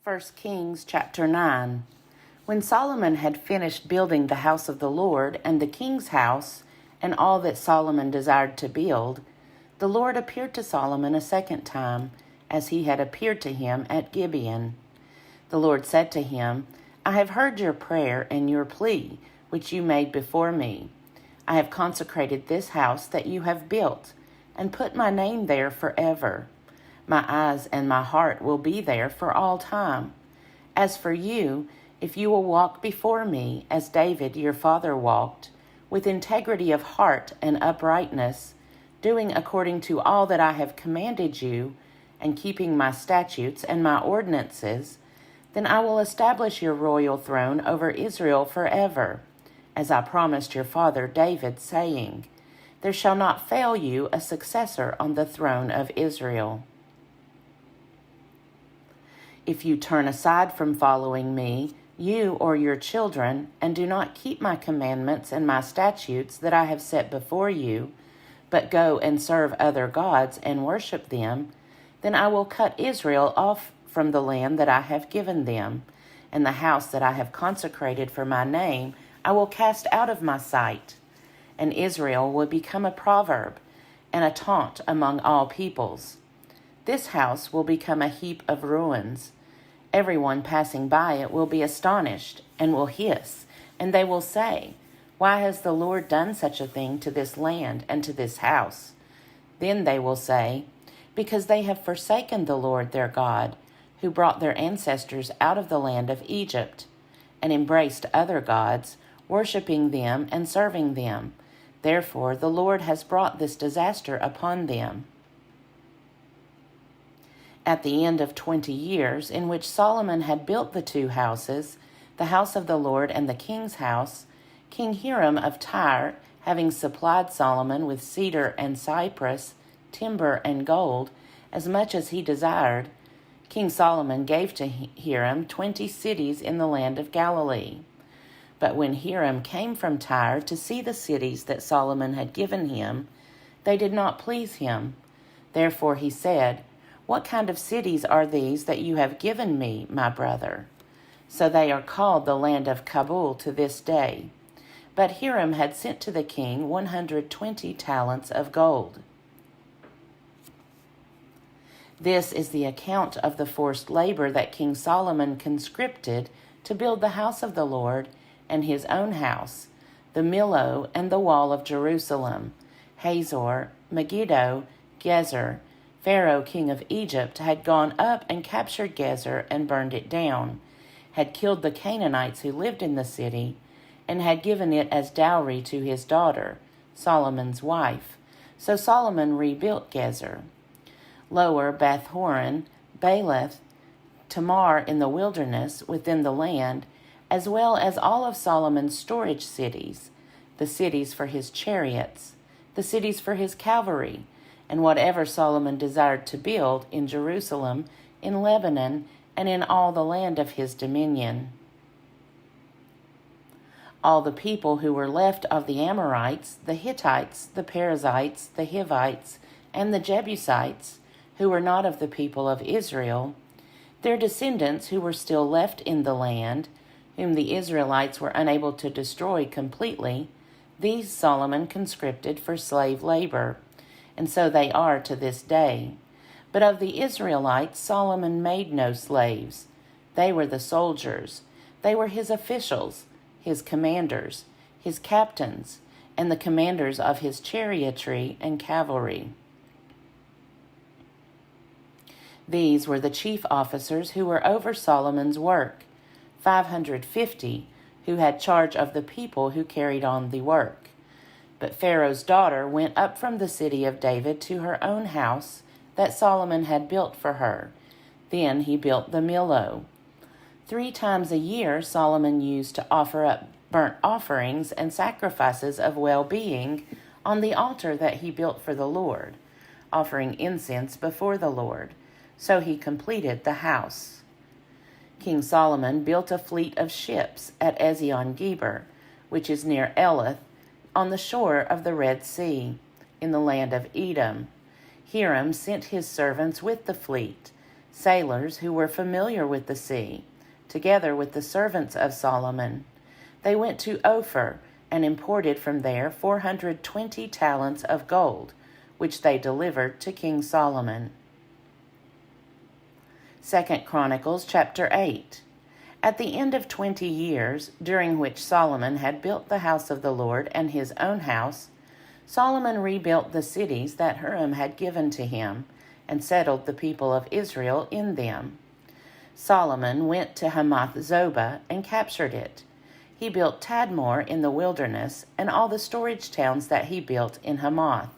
1 Kings chapter 9. When Solomon had finished building the house of the Lord and the king's house and all that Solomon desired to build, the Lord appeared to Solomon a second time, as he had appeared to him at Gibeon. The Lord said to him, I have heard your prayer and your plea, which you made before me. I have consecrated this house that you have built, and put my name there forever. My eyes and my heart will be there for all time. As for you, if you will walk before me as David your father walked, with integrity of heart and uprightness, doing according to all that I have commanded you, and keeping my statutes and my ordinances, then I will establish your royal throne over Israel forever, as I promised your father David, saying, There shall not fail you a successor on the throne of Israel. If you turn aside from following me, you or your children, and do not keep my commandments and my statutes that I have set before you, but go and serve other gods and worship them, then I will cut Israel off from the land that I have given them, and the house that I have consecrated for my name I will cast out of my sight. And Israel will become a proverb and a taunt among all peoples. This house will become a heap of ruins. Everyone passing by it will be astonished and will hiss, and they will say, Why has the Lord done such a thing to this land and to this house? Then they will say, Because they have forsaken the Lord their God, who brought their ancestors out of the land of Egypt, and embraced other gods, worshiping them and serving them. Therefore the Lord has brought this disaster upon them. At the end of 20 years, in which Solomon had built the two houses, the house of the Lord and the king's house, King Hiram of Tyre, having supplied Solomon with cedar and cypress, timber and gold, as much as he desired, King Solomon gave to Hiram 20 cities in the land of Galilee. But when Hiram came from Tyre to see the cities that Solomon had given him, they did not please him. Therefore he said, What kind of cities are these that you have given me, my brother? So they are called the land of Kabul to this day. But Hiram had sent to the king 120 talents of gold. This is the account of the forced labor that King Solomon conscripted to build the house of the Lord and his own house, the Millo and the wall of Jerusalem. Hazor, Megiddo, Gezer. Pharaoh, king of Egypt, had gone up and captured Gezer and burned it down, had killed the Canaanites who lived in the city, and had given it as dowry to his daughter, Solomon's wife. So Solomon rebuilt Gezer. Lower Beth-horon, Baalath, Tamar in the wilderness within the land, as well as all of Solomon's storage cities, the cities for his chariots, the cities for his cavalry, and whatever Solomon desired to build in Jerusalem, in Lebanon, and in all the land of his dominion. All the people who were left of the Amorites, the Hittites, the Perizzites, the Hivites, and the Jebusites, who were not of the people of Israel, their descendants who were still left in the land, whom the Israelites were unable to destroy completely, these Solomon conscripted for slave labor, and so they are to this day. But of the Israelites Solomon made no slaves. They were the soldiers. They were his officials, his commanders, his captains, and the commanders of his chariotry and cavalry. These were the chief officers who were over Solomon's work, 550, who had charge of the people who carried on the work. But Pharaoh's daughter went up from the city of David to her own house that Solomon had built for her. Then he built the Millo. 3 times a year Solomon used to offer up burnt offerings and sacrifices of well-being on the altar that he built for the Lord, offering incense before the Lord. So he completed the house. King Solomon built a fleet of ships at Ezion-Geber, which is near Elath, on the shore of the Red Sea, in the land of Edom. Hiram sent his servants with the fleet. sailors who were familiar with the sea, together with the servants of Solomon. They went to Ophir and imported from there 420 talents of gold, which they delivered to King Solomon. 2 Chronicles chapter 8. At the end of 20 years, during which Solomon had built the house of the Lord and his own house, Solomon rebuilt the cities that Hiram had given to him, and settled the people of Israel in them. Solomon went to Hamath-zobah and captured it. He built Tadmor in the wilderness and all the storage towns that he built in Hamath.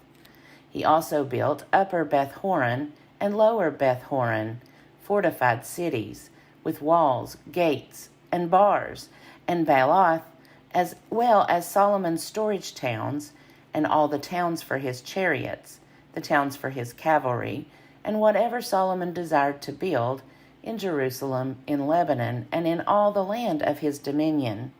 He also built Upper Beth-horon and Lower Beth-horon, fortified cities, with walls, gates, and bars, and Baalath, as well as Solomon's storage towns, and all the towns for his chariots, the towns for his cavalry, and whatever Solomon desired to build in Jerusalem, in Lebanon, and in all the land of his dominion.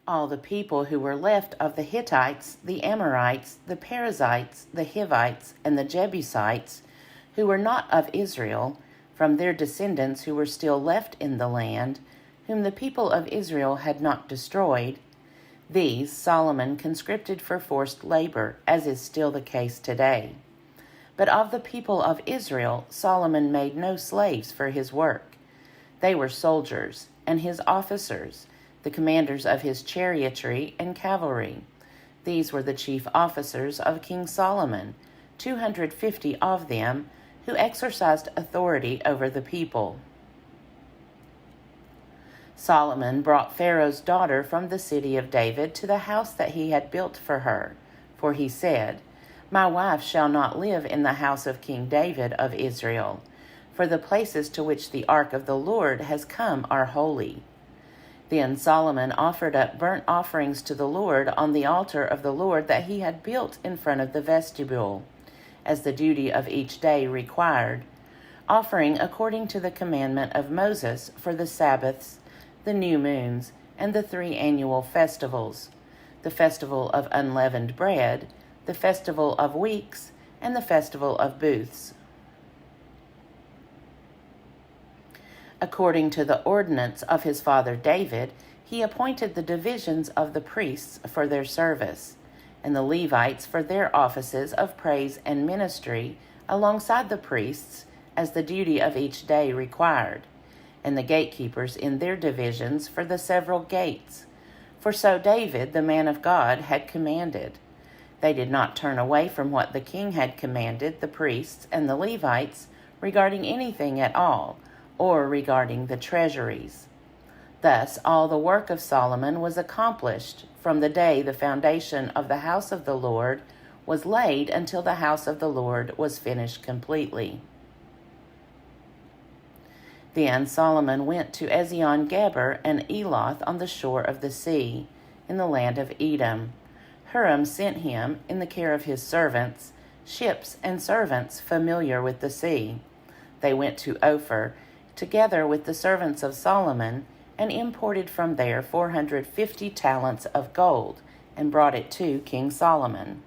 All the people who were left of the Hittites, the Amorites, the Perizzites, the Hivites, and the Jebusites, who were not of Israel, from their descendants who were still left in the land, whom the people of Israel had not destroyed, these Solomon conscripted for forced labor, as is still the case today. But of the people of Israel Solomon made no slaves for his work. They were soldiers, and his officers, the commanders of his chariotry and cavalry. These were the chief officers of King Solomon, 250 of them, who exercised authority over the people. Solomon brought Pharaoh's daughter from the city of David to the house that he had built for her, for he said, "My wife shall not live in the house of King David of Israel, for the places to which the ark of the Lord has come are holy." Then Solomon offered up burnt offerings to the Lord on the altar of the Lord that he had built in front of the vestibule, as the duty of each day required, offering according to the commandment of Moses for the Sabbaths, the new moons, and the 3 annual festivals, the festival of unleavened bread, the festival of weeks, and the festival of booths. According to the ordinance of his father David, he appointed the divisions of the priests for their service, and the Levites for their offices of praise and ministry alongside the priests, as the duty of each day required, and the gatekeepers in their divisions for the several gates. For so David, the man of God, had commanded. They did not turn away from what the king had commanded the priests and the Levites regarding anything at all, or regarding the treasuries. Thus all the work of Solomon was accomplished from the day the foundation of the house of the Lord was laid until the house of the Lord was finished completely. Then Solomon went to Ezion-Geber and Eloth on the shore of the sea, in the land of Edom. Hiram sent him, in the care of his servants, ships and servants familiar with the sea. They went to Ophir, together with the servants of Solomon, and imported from there 450 talents of gold, and brought it to King Solomon.